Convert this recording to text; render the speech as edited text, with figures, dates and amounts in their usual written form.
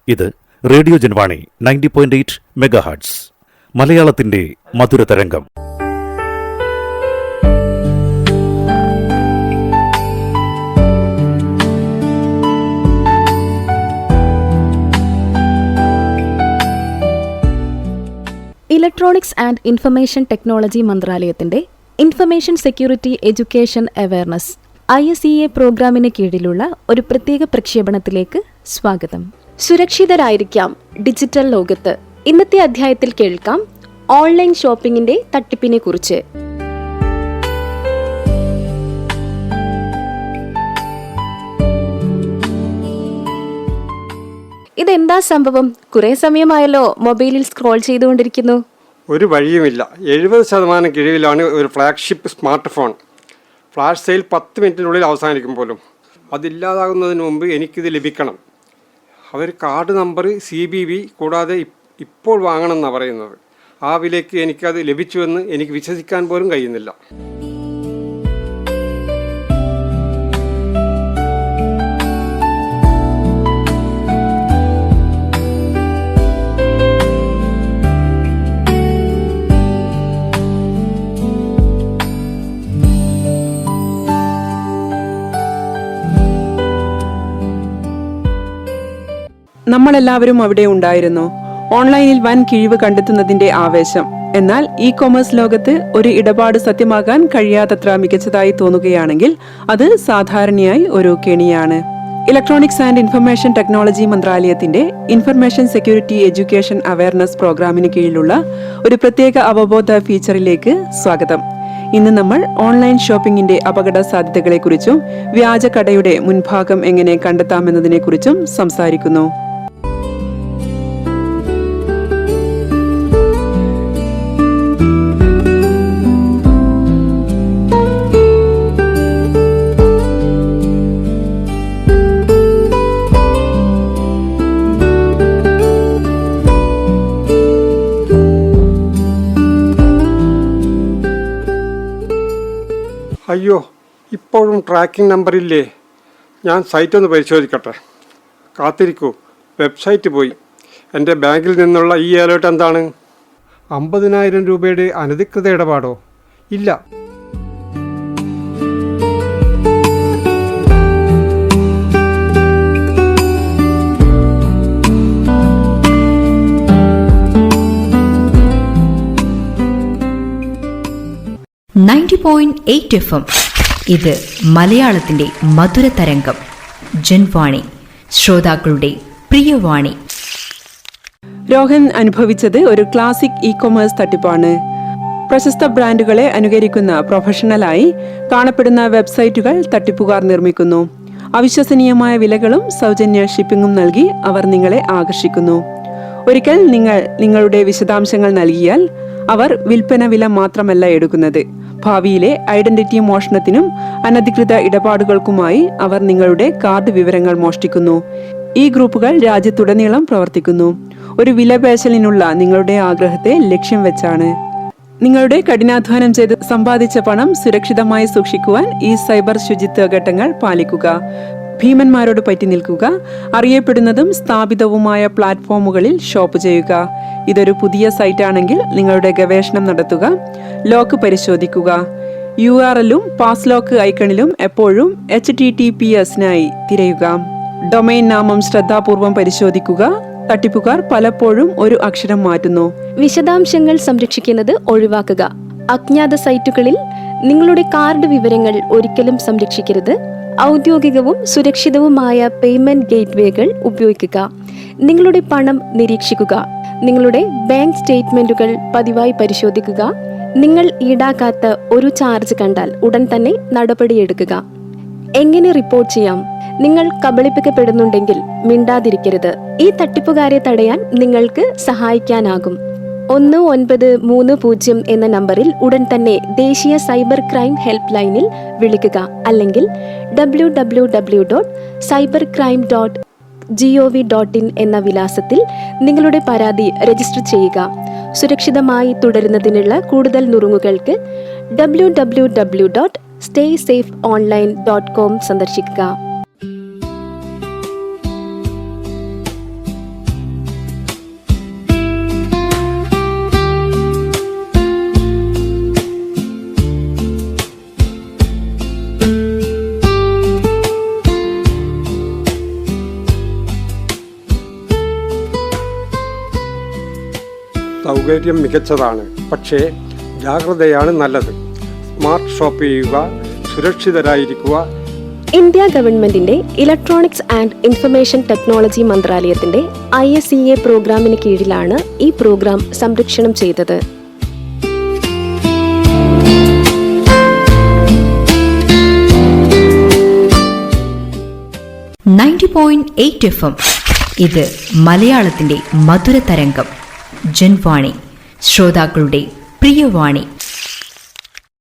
ഇത് radio Janvani 90.8 megahertz മലയാളത്തിന്റെ മധുരതരംഗം. Electronics and information technology മന്ത്രാലയത്തിന്റെ information security education awareness ISEA പ്രോഗ്രാമിന് കീഴിലുള്ള ഒരു പ്രത്യേക പ്രക്ഷേപണത്തിലേക്ക് സ്വാഗതം. സുരക്ഷിതരായിരിക്കാം ഡിജിറ്റൽ ലോകത്ത്. ഇന്നത്തെ അധ്യായത്തിൽ കേൾക്കാം ഓൺലൈൻ ഷോപ്പിംഗിന്റെ തട്ടിപ്പിനെ കുറിച്ച്. ഇതെന്താ സംഭവം? കുറെ സമയമായല്ലോ മൊബൈലിൽ സ്ക്രോൾ ചെയ്തുകൊണ്ടിരിക്കുന്നു. ഒരു വഴിയുമില്ല. 70% കിഴിവിലാണ് ഒരു flagship smart phone. Flash sale 10 മിനിറ്റിനുള്ളിൽ അവസാനിക്കും പോലും. അതില്ലാതാകുന്നതിന് മുമ്പ് എനിക്കിത് ലഭിക്കണം. അവർ കാർഡ് നമ്പർ CBV കൂടാതെ ഇപ്പോൾ വാങ്ങണമെന്നാണ് പറയുന്നത്. ആ വിലയ്ക്ക് എനിക്കത് ലഭിച്ചുവെന്ന് എനിക്ക് വിശ്വസിക്കാൻ പോലും കഴിയുന്നില്ല. നമ്മളെല്ലാവരും അവിടെ ഉണ്ടായിരുന്നു. ഓൺലൈനിൽ വൻ കിഴിവ് കണ്ടെത്തുന്നതിന്റെ ആവേശം. എന്നാൽ കൊമേഴ്സ് ലോകത്ത് ഒരു ഇടപാട് സത്യമാകാൻ കഴിയാത്തത്ര മികച്ചതായി തോന്നുകയാണെങ്കിൽ അത് സാധാരണയായി ഒരു കെണിയാണ്. ഇലക്ട്രോണിക്സ് ആൻഡ് ഇൻഫർമേഷൻ ടെക്നോളജി മന്ത്രാലയത്തിന്റെ ഇൻഫർമേഷൻ സെക്യൂരിറ്റി എഡ്യൂക്കേഷൻ അവയർനെസ് പ്രോഗ്രാമിന് കീഴിലുള്ള ഒരു പ്രത്യേക അവബോധ ഫീച്ചറിലേക്ക് സ്വാഗതം. ഇന്ന് നമ്മൾ ഓൺലൈൻ ഷോപ്പിംഗിന്റെ അപകട സാധ്യതകളെക്കുറിച്ചും വ്യാജ കടയുടെ മുൻഭാഗം എങ്ങനെ കണ്ടെത്താമെന്നതിനെക്കുറിച്ചും സംസാരിക്കുന്നു. അയ്യോ, ഇപ്പോഴും ട്രാക്കിംഗ് നമ്പറില്ലേ? ഞാൻ സൈറ്റ് ഒന്ന് പരിശോധിക്കട്ടെ. കാത്തിരിക്കൂ, വെബ്സൈറ്റ് പോയി. എൻ്റെ ബാങ്കിൽ നിന്നുള്ള ഈ അലേർട്ട് എന്താണ്? 50,000 രൂപയുടെ അനധികൃത ഇടപാടോ? ഇല്ല. FM. ഇത് മലയാളത്തിന്റെ മധുരതരംഗം. ജൻവാണി, ശ്രോതാക്കളുടെ പ്രിയവാണി. രോഹൻ അനുഭവിച്ചത് ഒരു ക്ലാസിക് കൊമേഴ്സ് തട്ടിപ്പാണ്. പ്രശസ്ത ബ്രാൻഡുകളെ അനുകരിക്കുന്ന പ്രൊഫഷണലായി കാണപ്പെടുന്ന വെബ്സൈറ്റുകൾ തട്ടിപ്പുകാർ നിർമ്മിക്കുന്നു. അവിശ്വസനീയമായ വിലകളും സൗജന്യ ഷിപ്പിംഗും നൽകി അവർ നിങ്ങളെ ആകർഷിക്കുന്നു. ഒരിക്കൽ നിങ്ങൾ നിങ്ങളുടെ വിശദാംശങ്ങൾ നൽകിയാൽ അവർ വിൽപ്പന വില മാത്രമല്ല എടുക്കുന്നത്, ഭാവിയിലെ ഐഡന്റിറ്റി മോഷണത്തിനും അനധികൃത ഇടപാടുകൾക്കുമായി അവർ നിങ്ങളുടെ കാർഡ് വിവരങ്ങൾ മോഷ്ടിക്കുന്നു. ഈ ഗ്രൂപ്പുകൾ രാജ്യത്തുടനീളം പ്രവർത്തിക്കുന്നു. ഒരു വിലപേശലിനുള്ള നിങ്ങളുടെ ആഗ്രഹത്തെ ലക്ഷ്യം വെച്ചാണ്. നിങ്ങളുടെ കഠിനാധ്വാനം ചെയ്ത് സമ്പാദിച്ച പണം സുരക്ഷിതമായി സൂക്ഷിക്കുവാൻ ഈ സൈബർ ശുചിത്വ ഘട്ടങ്ങൾ പാലിക്കുക. ഭീമന്മാരോട് പറ്റി നിൽക്കുക. അറിയപ്പെടുന്നതും സ്ഥാപിതവുമായ പ്ലാറ്റ്ഫോമുകളിൽ ഷോപ്പ് ചെയ്യുക. ഇതൊരു പുതിയ സൈറ്റാണെങ്കിൽ നിങ്ങളുടെ ഗവേഷണം നടത്തുക. ലോക്ക് പരിശോധിക്കുക. URL-ഉം പാസ് ലോക്ക് ഐക്കണിലും എപ്പോഴും HTTPS-നായി തിരയുക. ഡൊമൈൻ നാമം ശ്രദ്ധാപൂർവം പരിശോധിക്കുക. തട്ടിപ്പുകാർ പലപ്പോഴും ഒരു അക്ഷരം മാറ്റുന്നു. വിശദാംശങ്ങൾ സംരക്ഷിക്കുന്നത് ഒഴിവാക്കുക. അജ്ഞാത സൈറ്റുകളിൽ നിങ്ങളുടെ കാർഡ് വിവരങ്ങൾ ഒരിക്കലും സംരക്ഷിക്കരുത്. ഔദ്യോഗികവും സുരക്ഷിതവുമായ പേയ്മെന്റ് ഗേറ്റ്വേകൾ ഉപയോഗിക്കുക. നിങ്ങളുടെ പണം നിരീക്ഷിക്കുക. നിങ്ങളുടെ ബാങ്ക് സ്റ്റേറ്റ്മെന്റുകൾ പതിവായി പരിശോധിക്കുക. നിങ്ങൾ ഈടാക്കാത്ത ഒരു ചാർജ് കണ്ടാൽ ഉടൻ തന്നെ നടപടിയെടുക്കുക. എങ്ങനെ റിപ്പോർട്ട് ചെയ്യാം? നിങ്ങൾ കബളിപ്പിക്കപ്പെടുന്നുണ്ടെങ്കിൽ മിണ്ടാതിരിക്കരുത്. ഈ തട്ടിപ്പുകാരെ തടയാൻ നിങ്ങൾക്ക് സഹായിക്കാനാകും. 1930 എന്ന നമ്പറിൽ ഉടൻ തന്നെ ദേശീയ സൈബർ ക്രൈം ഹെൽപ്പ് ലൈനിൽ വിളിക്കുക. അല്ലെങ്കിൽ www.cybercrime.gov.in എന്ന വിലാസത്തിൽ നിങ്ങളുടെ പരാതി രജിസ്റ്റർ ചെയ്യുക. സുരക്ഷിതമായി തുടരുന്നതിനുള്ള കൂടുതൽ നുറുങ്ങുകൾക്ക് www.staysafeonline.com സന്ദർശിക്കുക. സൗകര്യം മികച്ചതാണ്, പക്ഷേ ജാഗ്രതയാണ് നല്ലത്. സ്മാർട്ട് ഷോപ്പ് ചെയ്യുക, സുരക്ഷിതരായിരിക്കുക. ഇന്ത്യ ഗവൺമെന്റിന്റെ ഇലക്ട്രോണിക്സ് ആൻഡ് ഇൻഫർമേഷൻ ടെക്നോളജി മന്ത്രാലയത്തിന്റെ ISEA പ്രോഗ്രാമിന് കീഴിലാണ് ഈ പ്രോഗ്രാം സംരക്ഷണം ചെയ്തത്. FM. ഇത് മലയാളത്തിന്റെ മധുര തരംഗം. ജൻവാണി, ശ്രോതാക്കളുടെ പ്രിയവാണി.